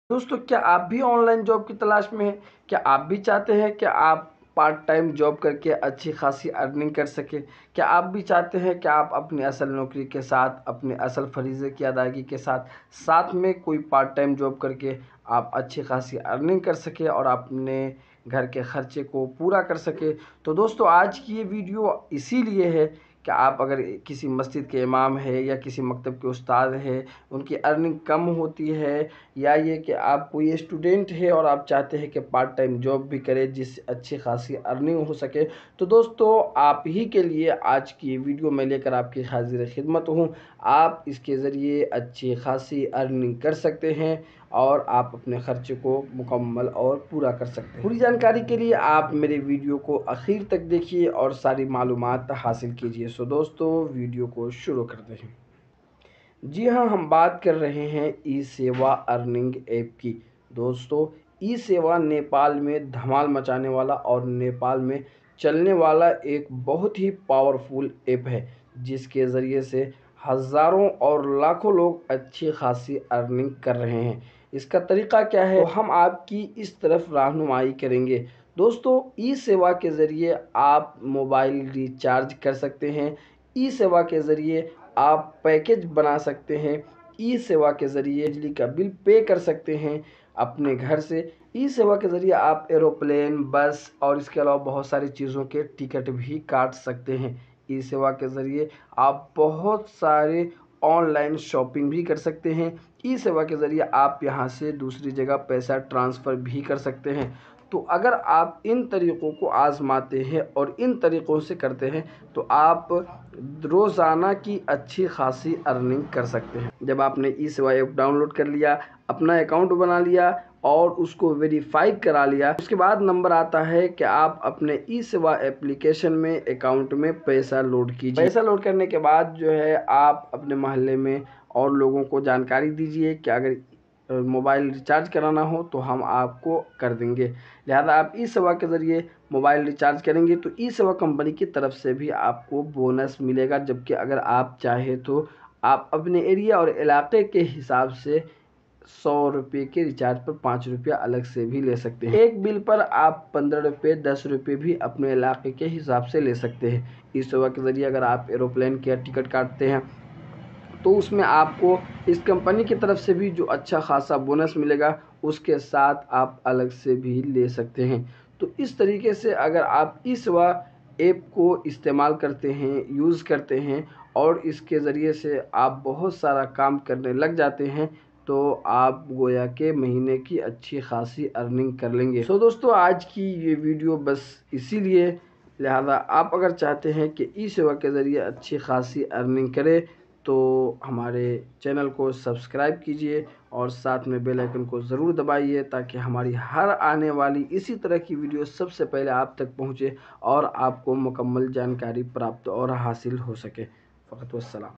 दोस्तों, क्या आप भी ऑनलाइन जॉब की तलाश में हैं? क्या आप भी चाहते हैं कि आप पार्ट टाइम जॉब करके अच्छी खासी अर्निंग कर सकें? क्या आप भी चाहते हैं कि आप अपनी असल नौकरी के साथ, अपने असल फरीज़े की अदायगी के साथ, साथ में कोई पार्ट टाइम जॉब करके आप अच्छी खासी अर्निंग कर सकें और अपने घर के खर्चे को पूरा कर सकें? तो दोस्तों, आज की ये वीडियो इसीलिए है कि आप अगर किसी मस्जिद के इमाम है या किसी मकतब के उस्ताद हैं, उनकी अर्निंग कम होती है, या ये कि आप कोई स्टूडेंट है और आप चाहते हैं कि पार्ट टाइम जॉब भी करें जिससे अच्छी खासी अर्निंग हो सके, तो दोस्तों आप ही के लिए आज की वीडियो मैं लेकर आपकी हाजिर खिदमत हूँ। आप इसके ज़रिए अच्छी खासी अर्निंग कर सकते हैं और आप अपने खर्चे को मुकम्मल और पूरा कर सकते हैं। पूरी जानकारी के लिए आप मेरे वीडियो को आखिर तक देखिए और सारी मालूमात हासिल कीजिए। सो दोस्तों, वीडियो को शुरू करते हैं। जी हाँ, हम बात कर रहे हैं ई सेवा अर्निंग ऐप की। दोस्तों, ई सेवा नेपाल में धमाल मचाने वाला और नेपाल में चलने वाला एक बहुत ही पावरफुल ऐप है, जिसके ज़रिए से हज़ारों और लाखों लोग अच्छी खासी अर्निंग कर रहे हैं। इसका तरीक़ा क्या है, तो हम आपकी इस तरफ रहनुमाई करेंगे। दोस्तों, ई सेवा के ज़रिए आप मोबाइल रिचार्ज कर सकते हैं। ई सेवा के ज़रिए आप पैकेज बना सकते हैं। ई सेवा के ज़रिए बिजली का बिल पे कर सकते हैं अपने घर से। ई सेवा के ज़रिए आप एरोप्लेन, बस और इसके अलावा बहुत सारी चीज़ों के टिकट भी काट सकते हैं। ई सेवा के ज़रिए आप बहुत सारे ऑनलाइन शॉपिंग भी कर सकते हैं। ई सेवा के ज़रिए आप यहाँ से दूसरी जगह पैसा ट्रांसफ़र भी कर सकते हैं। तो अगर आप इन तरीक़ों को आज़माते हैं और इन तरीक़ों से करते हैं, तो आप रोज़ाना की अच्छी खासी अर्निंग कर सकते हैं। जब आपने ई सेवा ऐप डाउनलोड कर लिया, अपना अकाउंट बना लिया और उसको वेरीफाई करा लिया, उसके बाद नंबर आता है कि आप अपने ई सेवा एप्लीकेशन में अकाउंट में पैसा लोड कीजिए। पैसा लोड करने के बाद जो है आप अपने मोहल्ले में और लोगों को जानकारी दीजिए कि अगर मोबाइल रिचार्ज कराना हो तो हम आपको कर देंगे। लिहाजा आप ई सेवा के ज़रिए मोबाइल रिचार्ज करेंगे तो ई सेवा कंपनी की तरफ से भी आपको बोनस मिलेगा, जबकि अगर आप चाहें तो आप अपने एरिया और इलाके के हिसाब से 100 रुपये के रिचार्ज पर 5 रुपया अलग से भी ले सकते हैं। एक बिल पर आप 15 रुपये, 10 रुपये भी अपने इलाके के हिसाब से ले सकते हैं। ई सेवा के ज़रिए अगर आप एरोप्लेन का टिकट काटते हैं तो उसमें आपको इस कंपनी की तरफ से भी जो अच्छा खासा बोनस मिलेगा, उसके साथ आप अलग से भी ले सकते हैं। तो इस तरीके से अगर आप ई सेवा ऐप को इस्तेमाल करते हैं, यूज़ करते हैं और इसके ज़रिए से आप बहुत सारा काम करने लग जाते हैं, तो आप गोया के महीने की अच्छी खासी अर्निंग कर लेंगे। सो दोस्तों, आज की ये वीडियो बस इसीलिए, लिहाजा आप अगर चाहते हैं कि ई सेवा के ज़रिए अच्छी खासी अर्निंग करें, तो हमारे चैनल को सब्सक्राइब कीजिए और साथ में बेल आइकन को ज़रूर दबाइए, ताकि हमारी हर आने वाली इसी तरह की वीडियो सबसे पहले आप तक पहुंचे और आपको मुकम्मल जानकारी प्राप्त और हासिल हो सके। फ़क़त वस्सलाम।